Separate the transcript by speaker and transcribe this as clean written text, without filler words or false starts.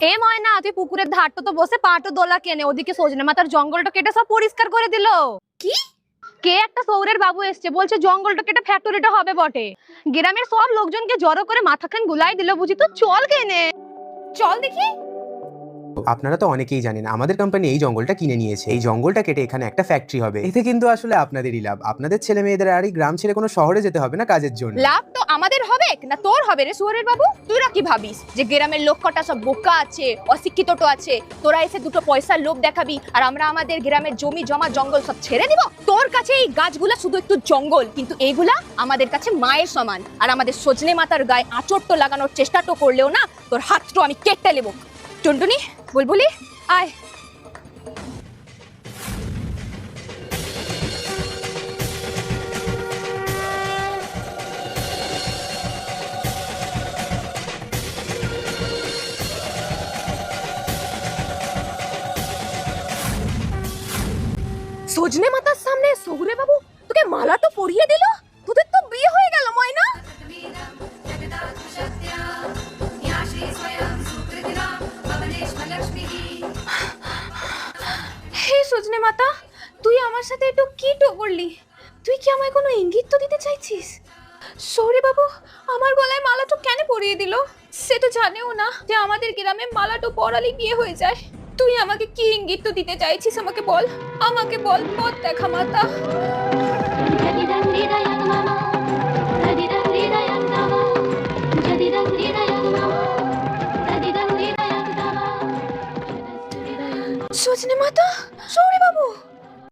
Speaker 1: এ ময়না, তুই পুকুরের ধারটা তো বসে পাটো দোলা কেনে, ওদিকে সজনে মাথার জঙ্গলটা কেটে সব পরিষ্কার করে দিল।
Speaker 2: কি?
Speaker 1: কে একটা সৌরের বাবু এসছে, বলছে জঙ্গলটা কেটে ফ্যাক্টরিটা হবে বটে। গ্রামের সব লোকজনকে জড়ো করে মাথাখান গুলাই দিল বুঝি। তো চল কেনে,
Speaker 2: চল দেখি।
Speaker 3: আপনারা তো অনেকেই জানেন আমাদের কোম্পানি এই জঙ্গলটা কিনে নিয়েছে। এই জঙ্গলটা কেটে এখানে একটা ফ্যাক্টরি হবে। এতে কিন্তু আসলে আপনাদেরই লাভ। আপনাদের ছেলে মেয়েদের আর এই গ্রাম ছেড়ে কোনো শহরে যেতে হবে না কাজের জন্য।
Speaker 2: লাভ তো আমাদের হবে না তোর হবে রে শুয়োরের বাবু? তোরা কি ভাবিস যে গ্রামের লোক কটা সব বোকা আছে, অশিক্ষিত তো আছে, তোরা এসে দুটো পয়সার লোভ দেখাবি আর আমরা আমাদের গ্রামের জমি জমা জঙ্গল সব ছেড়ে দিব? তোর কাছে এই গাছগুলা শুধু একটু জঙ্গল, কিন্তু এইগুলা আমাদের কাছে মায়ের সমান। আর আমাদের সজনে মাতার গায়ে আঁচড় তো লাগানোর চেষ্টা তো করলেও না, তোর হাতটা আমি কেটে নেব। টুনটুনি, বুলবুলি, আয়। সজনে মাতার সামনে সৌরে বাবু তোকে মালাটা পরিয়ে দিল? তোদের তো বিয়ে হয়ে গেল ময়না। হে সজনে মাতা, তুই আমার সাথে একটু কি টো করলি? তুই কি আমায় কোনো ইঙ্গিত তো দিতে চাইছিস? সৌরে বাবু আমার গলায় মালাটা কেন পরিয়ে দিল? সে তো জানেও না যে আমাদের গ্রামে মালাটা পরালে বিয়ে হয়ে যায়। তুই আমাকে কি ইঙ্গিত তো দিতে চাইছিস? আমাকে বল, আমাকে বল, পথ দেখা মাতা। সজনে মাতা।